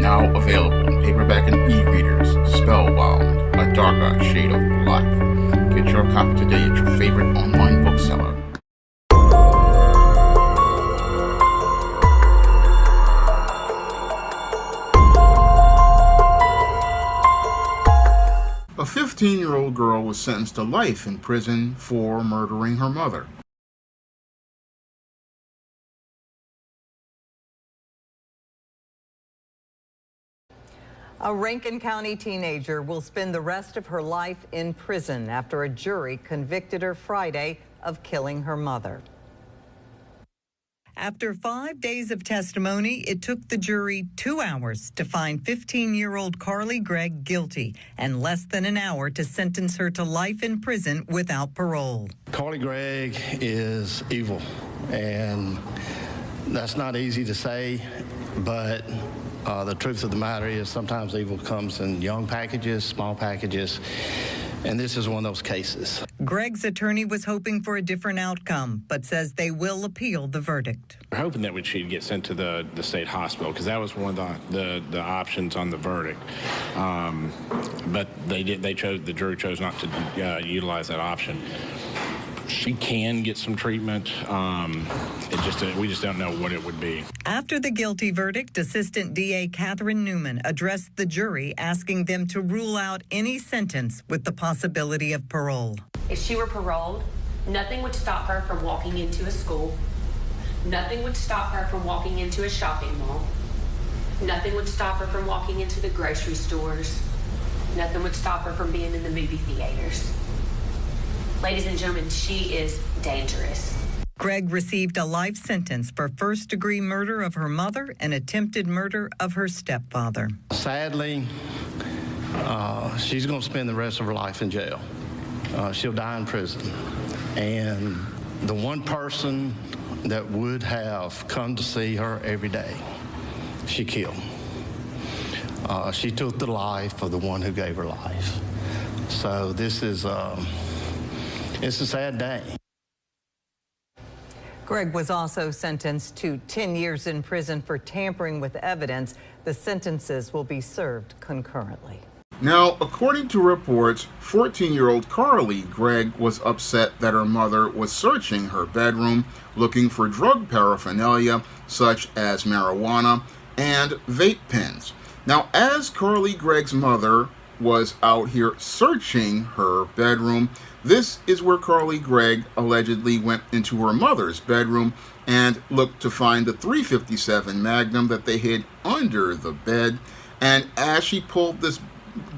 Now available in paperback and e-readers, Spellbound, A Darker Shade of Black. Get your copy today at your favorite online bookseller. A 15-year-old girl was sentenced to life in prison for murdering her mother. A Rankin County teenager will spend the rest of her life in prison after a jury convicted her Friday of killing her mother. After 5 days of testimony, it took the jury 2 hours to find 15-year-old Carly Gregg guilty and less than an hour to sentence her to life in prison without parole. Carly Gregg is evil, and that's not easy to say, but the truth of the matter is sometimes evil comes in young packages, small packages, and this is one of those cases. Gregg's attorney was hoping for a different outcome, but says they will appeal the verdict. We're hoping that she'd get sent to the state hospital because that was one of the options on the verdict. But the jury chose not to utilize that option. She can get some treatment. We just don't know what it would be. After the guilty verdict, Assistant DA Catherine Newman addressed the jury, asking them to rule out any sentence with the possibility of parole. If she were paroled, nothing would stop her from walking into a school. Nothing would stop her from walking into a shopping mall. Nothing would stop her from walking into the grocery stores. Nothing would stop her from being in the movie theaters. Ladies and gentlemen, she is dangerous. Gregg received a life sentence for first-degree murder of her mother and attempted murder of her stepfather. Sadly, she's going to spend the rest of her life in jail. She'll die in prison. And the one person that would have come to see her every day, she killed. She took the life of the one who gave her life. So this is... it's a sad day. Gregg was also sentenced to 10 years in prison for tampering with evidence. The sentences will be served concurrently. Now, according to reports, 14-year-old Carly Gregg was upset that her mother was searching her bedroom looking for drug paraphernalia such as marijuana and vape pens. Now, as Carly Gregg's mother was out here searching her bedroom, this is where Carly Gregg allegedly went into her mother's bedroom and looked to find the .357 Magnum that they hid under the bed. And as she pulled this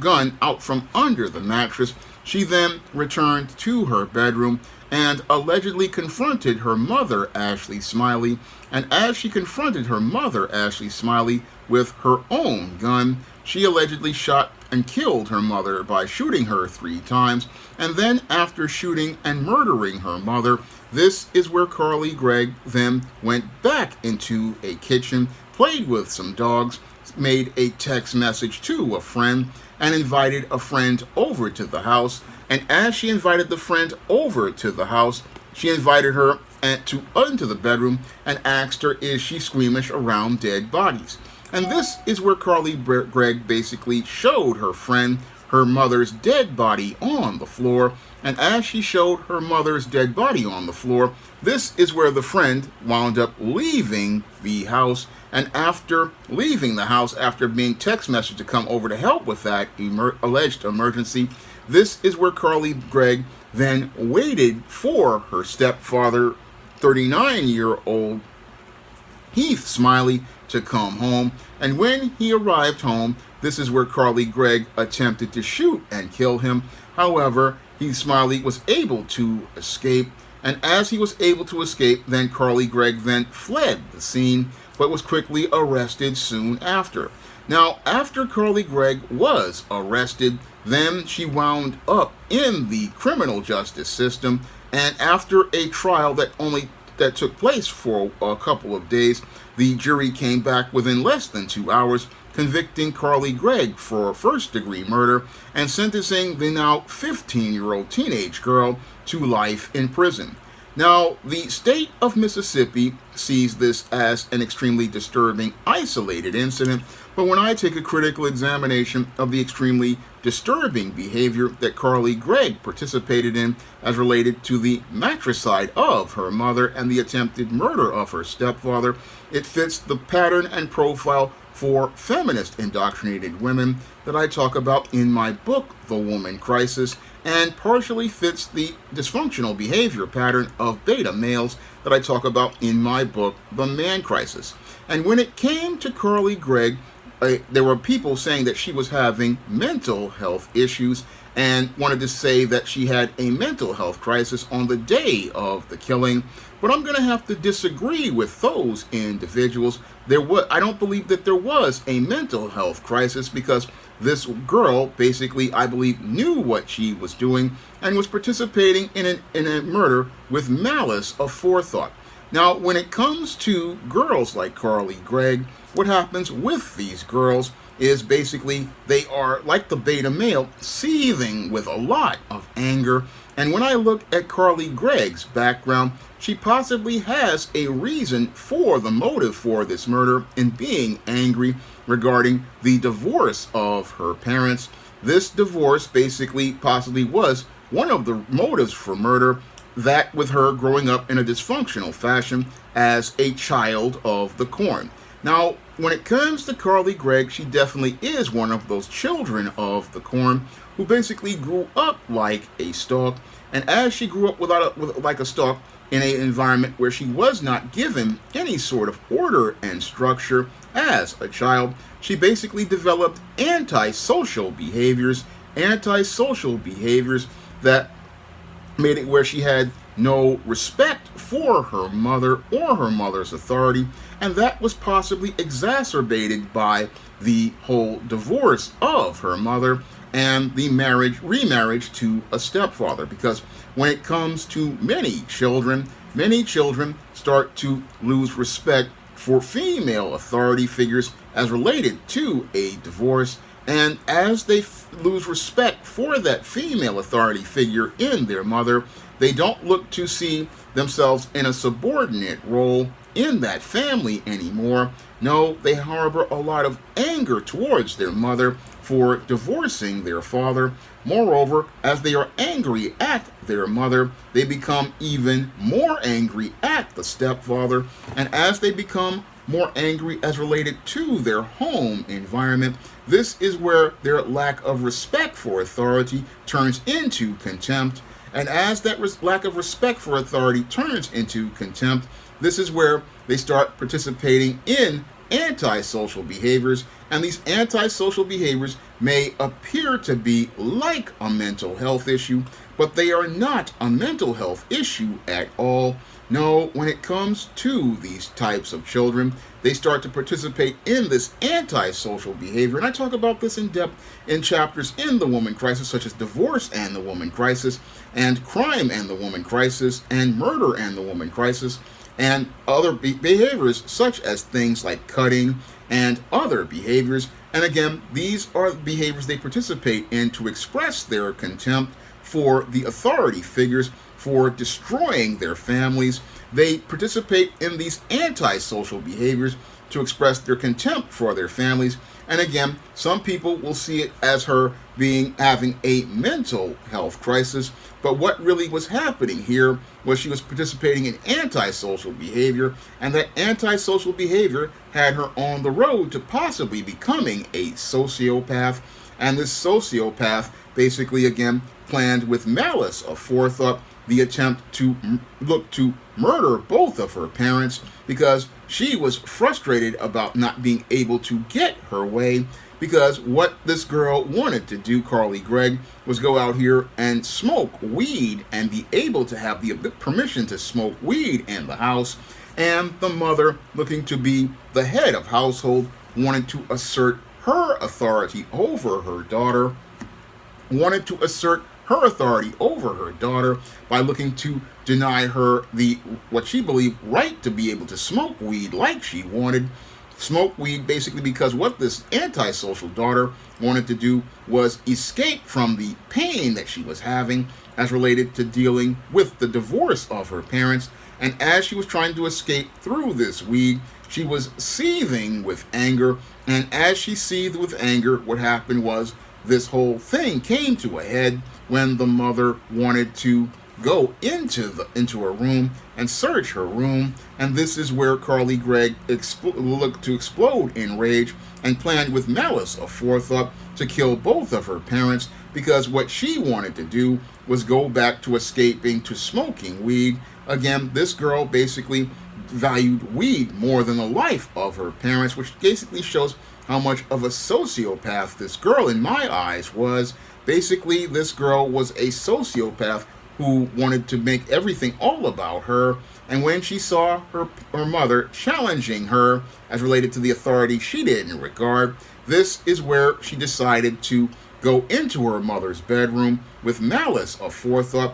gun out from under the mattress, she then returned to her bedroom and allegedly confronted her mother, Ashley Smiley. And as she confronted her mother, Ashley Smiley, with her own gun, she allegedly shot and killed her mother by shooting her 3 times. And then after shooting and murdering her mother, this is where Carly Gregg then went back into a kitchen, played with some dogs, made a text message to a friend, and invited a friend over to the house. And as she invited the friend over to the house, she invited her into the bedroom and asked her, is she squeamish around dead bodies? And this is where Carly Gregg basically showed her friend her mother's dead body on the floor. And as she showed her mother's dead body on the floor, this is where the friend wound up leaving the house. And after leaving the house, after being text messaged to come over to help with that alleged emergency, this is where Carly Gregg then waited for her stepfather, 39-year-old Heath Smiley, to come home. And when he arrived home, this is where Carly Gregg attempted to shoot and kill him. However, Heath Smiley was able to escape. And as he was able to escape, then Carly Gregg then fled the scene, but was quickly arrested soon after. Now, after Carly Gregg was arrested, then she wound up in the criminal justice system. And after a trial that took place for a couple of days, the jury came back within less than 2 hours, convicting Carly Gregg for first-degree murder and sentencing the now 15-year-old teenage girl to life in prison. Now, the state of Mississippi sees this as an extremely disturbing, isolated incident, But when I take a critical examination of the extremely disturbing behavior that Carly Gregg participated in as related to the matricide of her mother and the attempted murder of her stepfather, it fits the pattern and profile for feminist indoctrinated women that I talk about in my book, The Woman Crisis, and partially fits the dysfunctional behavior pattern of beta males that I talk about in my book, The Man Crisis. And when it came to Carly Gregg, there were people saying that she was having mental health issues and wanted to say that she had a mental health crisis on the day of the killing. But I'm going to have to disagree with those individuals. I don't believe that there was a mental health crisis, because this girl basically, I believe, knew what she was doing and was participating in a murder with malice aforethought. Now, when it comes to girls like Carly Gregg, what happens with these girls is basically they are, like the beta male, seething with a lot of anger. And when I look at Carly Gregg's background, she possibly has a reason for the motive for this murder in being angry regarding the divorce of her parents. This divorce basically possibly was one of the motives for murder, that with her growing up in a dysfunctional fashion as a child of the corn. Now, when it comes to Carly Gregg, she definitely is one of those children of the corn who basically grew up like a stalk. And as she grew up like a stalk in an environment where she was not given any sort of order and structure as a child, she basically developed antisocial behaviors that made it where she had no respect for her mother or her mother's authority, and that was possibly exacerbated by the whole divorce of her mother and the remarriage to a stepfather. Because when it comes to many children start to lose respect for female authority figures as related to a divorce. And as they lose respect for that female authority figure in their mother, they don't look to see themselves in a subordinate role in that family anymore. No, they harbor a lot of anger towards their mother for divorcing their father. Moreover, as they are angry at their mother, they become even more angry at the stepfather. And as they become more angry as related to their home environment, this is where their lack of respect for authority turns into contempt. And as that lack of respect for authority turns into contempt, this is where they start participating in antisocial behaviors. And these antisocial behaviors may appear to be like a mental health issue, but they are not a mental health issue at all. No, when it comes to these types of children, they start to participate in this antisocial behavior. And I talk about this in depth in chapters in The Woman Crisis, such as Divorce and the Woman Crisis, and Crime and the Woman Crisis, and Murder and the Woman Crisis, and other behaviors such as things like cutting and other behaviors. And again, these are behaviors they participate in to express their contempt for the authority figures, for destroying their families. They participate in these antisocial behaviors to express their contempt for their families. And again, some people will see it as her having a mental health crisis, but what really was happening here was she was participating in antisocial behavior, and that antisocial behavior had her on the road to possibly becoming a sociopath. And this sociopath basically, again, planned with malice aforethought the attempt to look to murder both of her parents, because she was frustrated about not being able to get her way. Because what this girl wanted to do, Carly Gregg, was go out here and smoke weed and be able to have the permission to smoke weed in the house. And the mother, looking to be the head of household, wanted to assert her authority over her daughter, by looking to deny her what she believed right to be able to smoke weed like she wanted. Smoke weed basically because what this antisocial daughter wanted to do was escape from the pain that she was having as related to dealing with the divorce of her parents. And as she was trying to escape through this weed, she was seething with anger, and as she seethed with anger, what happened was this whole thing came to a head when the mother wanted to go into her room and search her room, and this is where Carly Gregg looked to explode in rage and planned with malice aforethought to kill both of her parents, because what she wanted to do was go back to escaping to smoking weed. Again, this girl basically valued weed more than the life of her parents, which basically shows how much of a sociopath this girl, in my eyes, was. Basically, this girl was a sociopath who wanted to make everything all about her. And when she saw her mother challenging her as related to the authority she didn't regard, this is where she decided to go into her mother's bedroom with malice aforethought,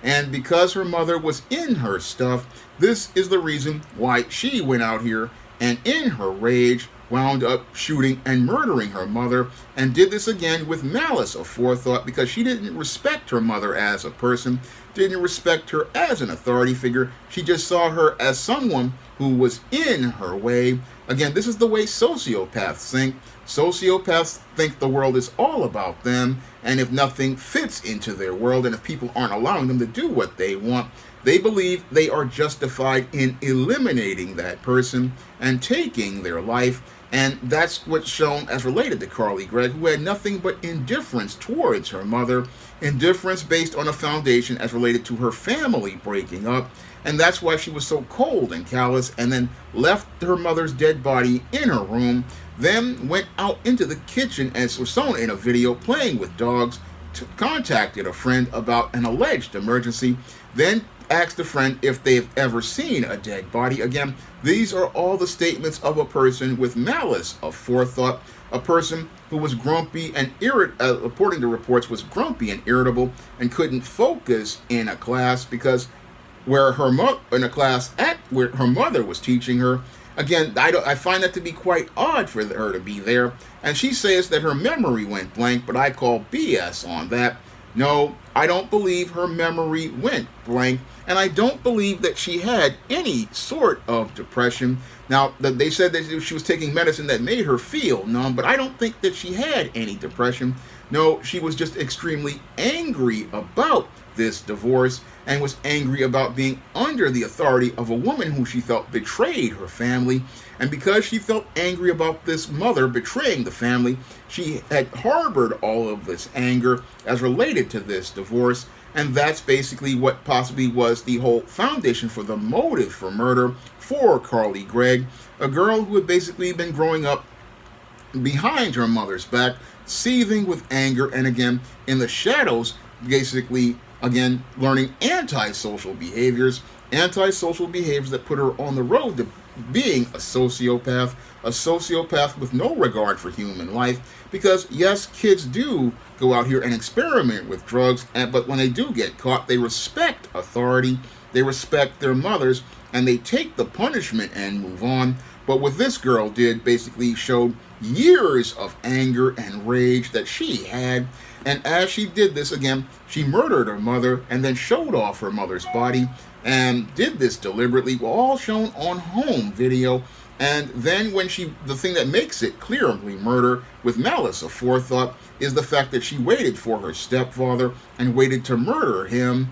and because her mother was in her stuff, this is the reason why she went out here and in her rage wound up shooting and murdering her mother, and did this again with malice aforethought because she didn't respect her mother as a person, didn't respect her as an authority figure. She just saw her as someone who was in her way. Again, this is the way sociopaths think. Sociopaths think the world is all about them, and if nothing fits into their world, and if people aren't allowing them to do what they want, they believe they are justified in eliminating that person and taking their life. And that's what's shown as related to Carly Gregg, who had nothing but indifference towards her mother, indifference based on a foundation as related to her family breaking up. And that's why she was so cold and callous, and then left her mother's dead body in her room, then went out into the kitchen, as was shown in a video, playing with dogs, contacted a friend about an alleged emergency, then asked a friend if they've ever seen a dead body. Again, these are all the statements of a person with malice aforethought, a person who was grumpy and according to reports, was grumpy and irritable and couldn't focus in a class because where her mother was teaching her. Again, I find that to be quite odd for her to be there. And she says that her memory went blank, but I call BS on that. No, I don't believe her memory went blank, and I don't believe that she had any sort of depression. Now, they said that she was taking medicine that made her feel numb, but I don't think that she had any depression. No, she was just extremely angry about this divorce and was angry about being under the authority of a woman who she felt betrayed her family. And because she felt angry about this mother betraying the family, she had harbored all of this anger as related to this divorce. And that's basically what possibly was the whole foundation for the motive for murder for Carly Gregg, a girl who had basically been growing up behind her mother's back, seething with anger, and again, in the shadows, basically, again, learning antisocial behaviors that put her on the road to being a sociopath with no regard for human life. Because yes, kids do go out here and experiment with drugs, but when they do get caught, they respect authority, they respect their mothers, and they take the punishment and move on. But what this girl did basically showed years of anger and rage that she had. And as she did this, again, she murdered her mother and then showed off her mother's body, and did this deliberately, all shown on home video. And then the thing that makes it clearly murder with malice aforethought is the fact that she waited for her stepfather and waited to murder him,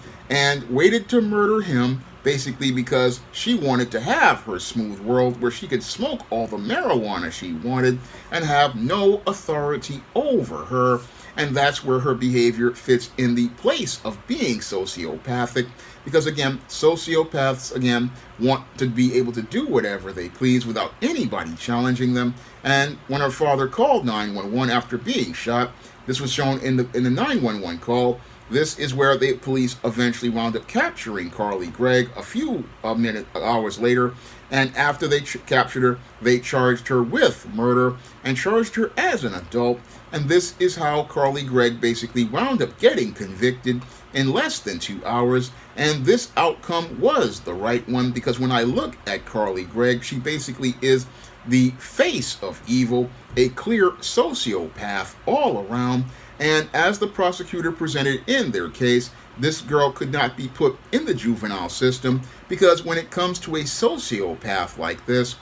basically because she wanted to have her smooth world where she could smoke all the marijuana she wanted and have no authority over her. And that's where her behavior fits in the place of being sociopathic. Because again, sociopaths, again, want to be able to do whatever they please without anybody challenging them. And when her father called 911 after being shot, this was shown in the 911 call. This is where the police eventually wound up capturing Carly Gregg a few hours later. And after they captured her, they charged her with murder and charged her as an adult. And this is how Carly Gregg basically wound up getting convicted in less than 2 hours. And this outcome was the right one, because when I look at Carly Gregg, she basically is the face of evil, a clear sociopath all around. And as the prosecutor presented in their case, this girl could not be put in the juvenile system, because when it comes to a sociopath like this,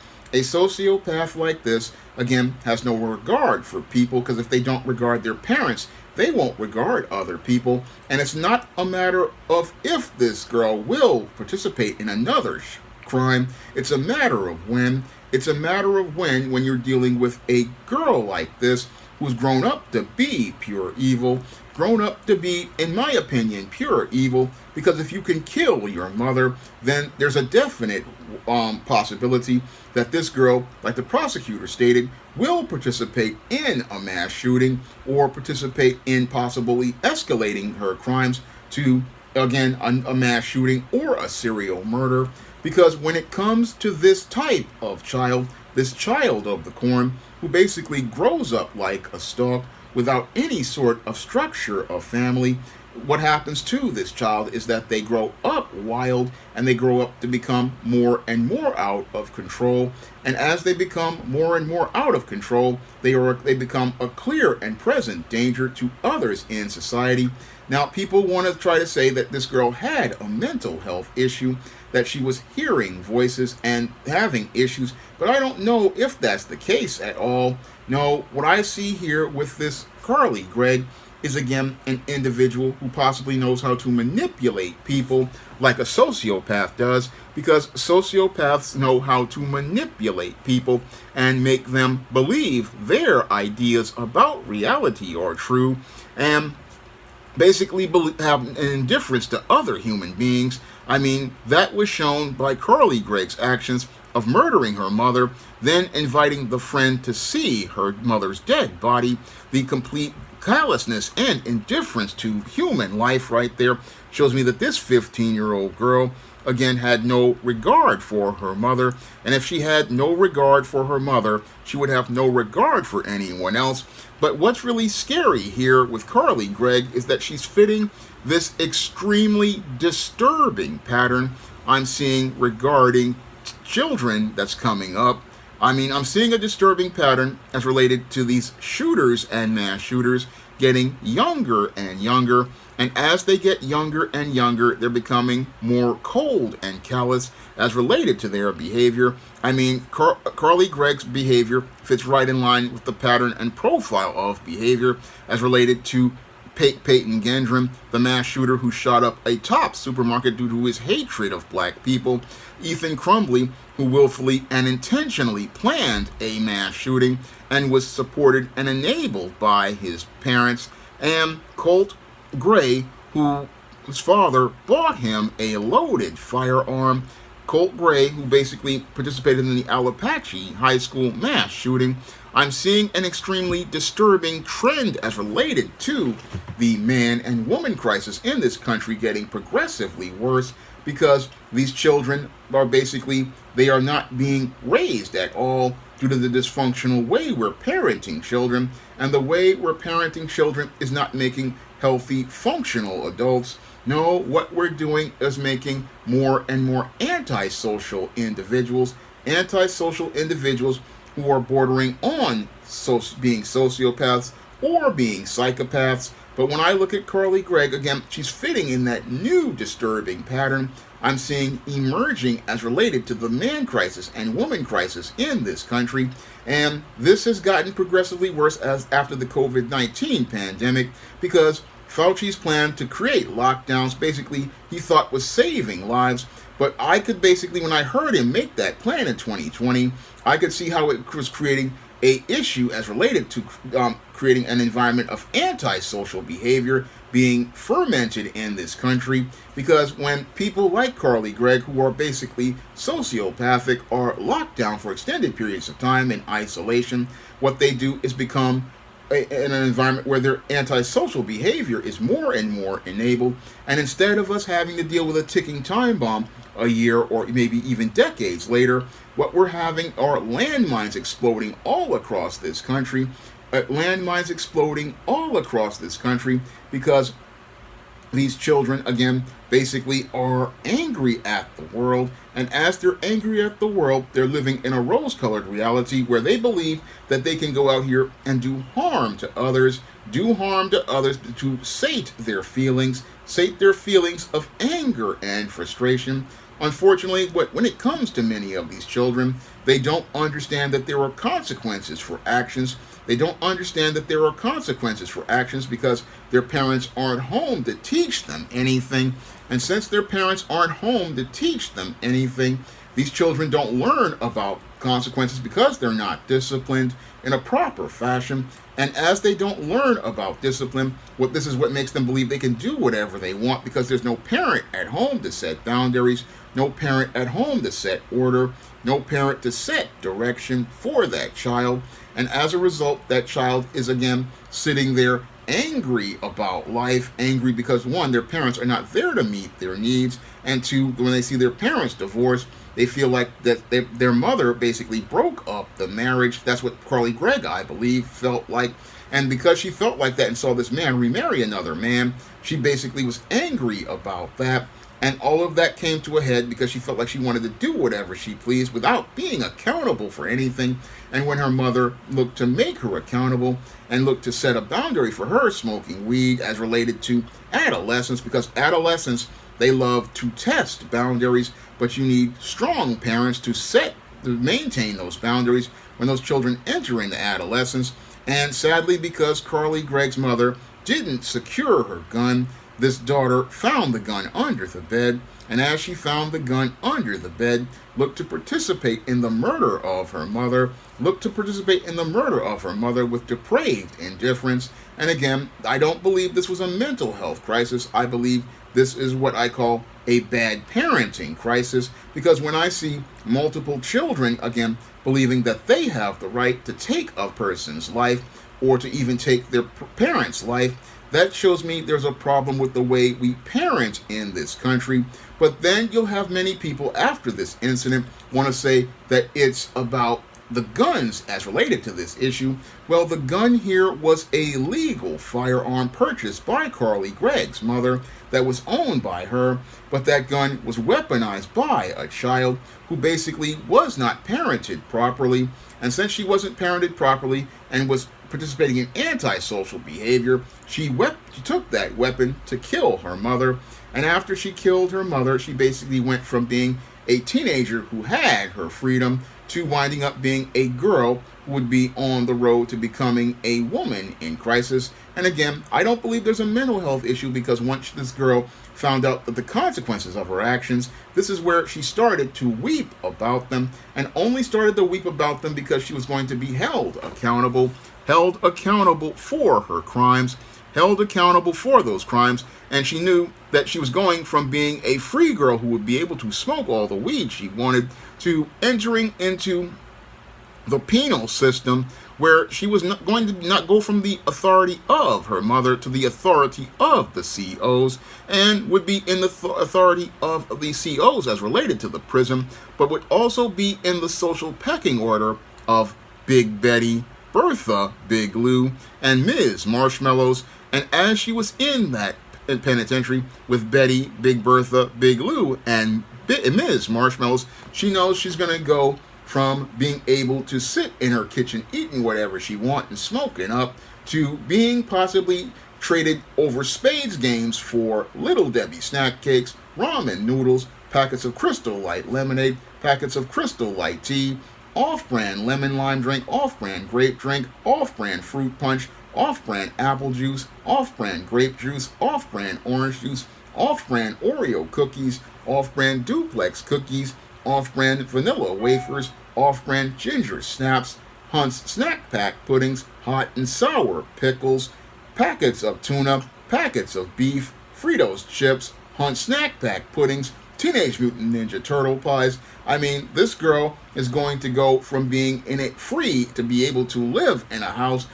again, has no regard for people, because if they don't regard their parents, they won't regard other people. And it's not a matter of if this girl will participate in another crime. It's a matter of when. It's a matter of when you're dealing with a girl like this who's grown up to be pure evil, grown up to be, in my opinion, pure evil, because if you can kill your mother, then there's a definite possibility that this girl, like the prosecutor stated, will participate in a mass shooting or participate in possibly escalating her crimes to, again, a mass shooting or a serial murder. Because when it comes to this type of child, this child of the corn, who basically grows up like a stalk without any sort of structure of family, what happens to this child is that they grow up wild, and they grow up to become more and more out of control. And as they become more and more out of control, they become a clear and present danger to others in society. Now, people want to try to say that this girl had a mental health issue, that she was hearing voices and having issues, but I don't know if that's the case at all. No, what I see here with this Carly Gregg is, again, an individual who possibly knows how to manipulate people like a sociopath does, because sociopaths know how to manipulate people and make them believe their ideas about reality are true, and basically have an indifference to other human beings. I mean, that was shown by Carly Gregg's actions of murdering her mother, then inviting the friend to see her mother's dead body. The complete callousness and indifference to human life right there shows me that this 15-year-old girl, again, had no regard for her mother. And if she had no regard for her mother, she would have no regard for anyone else. But what's really scary here with Carly Gregg is that she's fitting this extremely disturbing pattern I'm seeing regarding children that's coming up. I mean, I'm seeing a disturbing pattern as related to these shooters and mass shooters getting younger and younger. And as they get younger and younger, they're becoming more cold and callous as related to their behavior. I mean, Carly Gregg's behavior fits right in line with the pattern and profile of behavior as related to Peyton Gendron, the mass shooter who shot up a Tops supermarket due to his hatred of black people, Ethan Crumbley, who willfully and intentionally planned a mass shooting and was supported and enabled by his parents, and Colt Gray, whose father bought him a loaded firearm. Colt Gray, who basically participated in the Allahatchie High School mass shooting. I'm seeing an extremely disturbing trend as related to the man and woman crisis in this country getting progressively worse, because these children are basically, they are not being raised at all due to the dysfunctional way we're parenting children, and the way we're parenting children is not making healthy, functional adults. No, what we're doing is making more and more antisocial individuals who are bordering on being sociopaths or being psychopaths. But when I look at Carly Gregg, again, she's fitting in that new disturbing pattern I'm seeing emerging as related to the man crisis and woman crisis in this country. And this has gotten progressively worse as after the COVID-19 pandemic, because Fauci's plan to create lockdowns, basically, he thought was saving lives. But I could basically, when I heard him make that plan in 2020, I could see how it was creating a issue as related to creating an environment of antisocial behavior being fermented in this country. Because when people like Carly Gregg, who are basically sociopathic, are locked down for extended periods of time in isolation, what they do is become in an environment where their antisocial behavior is more and more enabled. And instead of us having to deal with a ticking time bomb a year or maybe even decades later, what we're having are landmines exploding all across this country. Because these children, again, basically are angry at the world. And as they're angry at the world, they're living in a rose-colored reality where they believe that they can go out here and do harm to others to sate their feelings of anger and frustration. Unfortunately, when it comes to many of these children, they don't understand that there are consequences for actions. They don't understand that there are consequences for actions because their parents aren't home to teach them anything. And since their parents aren't home to teach them anything, these children don't learn about consequences because they're not disciplined in a proper fashion. And as they don't learn about discipline, this is what makes them believe they can do whatever they want because there's no parent at home to set boundaries, no parent at home to set order, no parent to set direction for that child. And as a result, that child is again sitting there angry about life, angry because one, their parents are not there to meet their needs, and two, when they see their parents divorce, they feel like that their mother basically broke up the marriage. That's what Carly Gregg, I believe, felt like. And because she felt like that and saw this man remarry another man, she basically was angry about that. And all of that came to a head because she felt like she wanted to do whatever she pleased without being accountable for anything. And when her mother looked to make her accountable and looked to set a boundary for her smoking weed as related to adolescence, because adolescents, they love to test boundaries, but you need strong parents to maintain those boundaries when those children enter into adolescence. And sadly, because Carly Gregg's mother didn't secure her gun, this daughter found the gun under the bed, and as she found the gun under the bed, looked to participate in the murder of her mother, with depraved indifference. And again, I don't believe this was a mental health crisis. I believe this is what I call a bad parenting crisis, because when I see multiple children, again, believing that they have the right to take a person's life or to even take their parents' life, that shows me there's a problem with the way we parent in this country. But then you'll have many people after this incident want to say that it's about the guns as related to this issue. Well, the gun here was a legal firearm purchased by Carly Gregg's mother that was owned by her, but that gun was weaponized by a child who basically was not parented properly. And since she wasn't parented properly and was participating in antisocial behavior, she took that weapon to kill her mother. And after she killed her mother, she basically went from being a teenager who had her freedom to winding up being a girl who would be on the road to becoming a woman in crisis. And again, I don't believe there's a mental health issue, because once this girl found out that the consequences of her actions, this is where she started to weep about them, and only started to weep about them because she was going to be held accountable for her crimes, held accountable for those crimes. And she knew that she was going from being a free girl who would be able to smoke all the weed she wanted to entering into the penal system, where she was not going to not go from the authority of her mother to the authority of the COs, and would be in the authority of the COs as related to the prison, but would also be in the social pecking order of Big Betty, Bertha, Big Lou, and Ms. Marshmallows. And as she was in that penitentiary with Betty, Big Bertha, Big Lou, and Ms. Marshmallows, she knows she's going to go from being able to sit in her kitchen eating whatever she wants and smoking up, to being possibly traded over spades games for Little Debbie snack cakes, ramen noodles, packets of Crystal Light lemonade, packets of Crystal Light tea, off-brand lemon lime drink, off-brand grape drink, off-brand fruit punch, off-brand apple juice, off-brand grape juice, off-brand orange juice, off-brand Oreo cookies, off-brand duplex cookies, off-brand vanilla wafers, off-brand ginger snaps, Hunt's snack pack puddings, hot and sour pickles, packets of tuna, packets of beef, Fritos chips, Hunt's snack pack puddings, Teenage Mutant Ninja Turtle pies. I mean, this girl is going to go from being in it free to be able to live in a house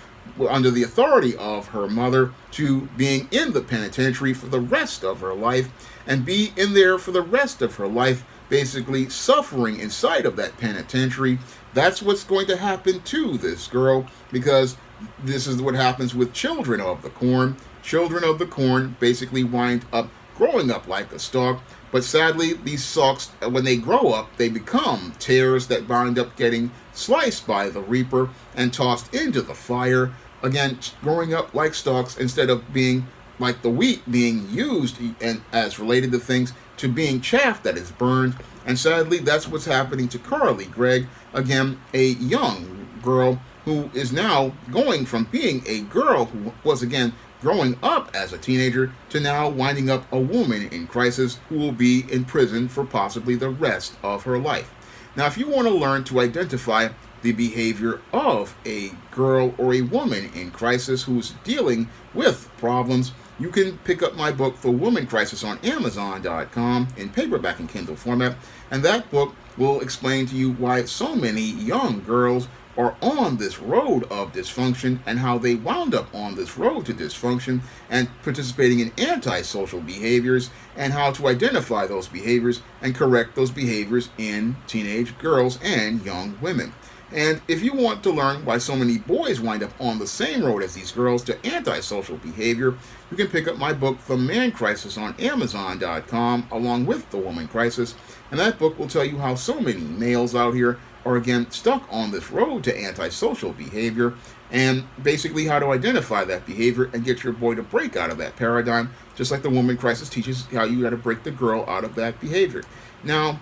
under the authority of her mother, to being in the penitentiary for the rest of her life, and be in there for the rest of her life, basically suffering inside of that penitentiary. That's what's going to happen to this girl, because this is what happens with children of the corn. children of the corn basically wind up growing up like a stalk, but sadly, these stalks, when they grow up, they become tares that wind up getting sliced by the reaper and tossed into the fire. Again, growing up like stalks instead of being like the wheat being used and as related to things to being chaff that is burned. And sadly, that's what's happening to Carly Gregg, again, a young girl who is now going from being a girl who was, again, growing up as a teenager to now winding up a woman in crisis who will be in prison for possibly the rest of her life. Now, if you want to learn to identify the behavior of a girl or a woman in crisis who's dealing with problems, you can pick up my book, The Woman Crisis, on Amazon.com in paperback and Kindle format, and that book will explain to you why so many young girls are on this road of dysfunction and how they wound up on this road to dysfunction and participating in antisocial behaviors and how to identify those behaviors and correct those behaviors in teenage girls and young women. And if you want to learn why so many boys wind up on the same road as these girls to antisocial behavior, you can pick up my book, The Man Crisis, on Amazon.com along with The Woman Crisis. And that book will tell you how so many males out here are, again, stuck on this road to antisocial behavior and basically how to identify that behavior and get your boy to break out of that paradigm, just like The Woman Crisis teaches how you got to break the girl out of that behavior. Now,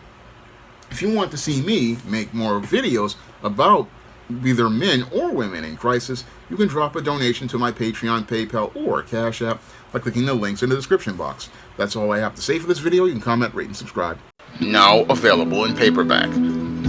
if you want to see me make more videos about either men or women in crisis, you can drop a donation to my Patreon, PayPal, or Cash App by clicking the links in the description box. That's all I have to say for this video. You can comment, rate, and subscribe. Now available in paperback.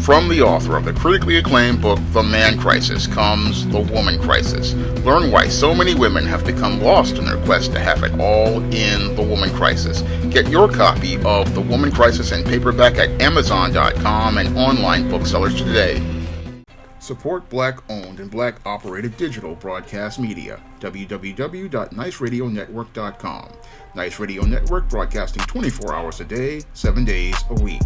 From the author of the critically acclaimed book, The Man Crisis, comes The Woman Crisis. Learn why so many women have become lost in their quest to have it all in The Woman Crisis. Get your copy of The Woman Crisis in paperback at Amazon.com and online booksellers today. Support Black-owned and Black-operated digital broadcast media. www.niceradionetwork.com. Nice Radio Network, broadcasting 24 hours a day, 7 days a week.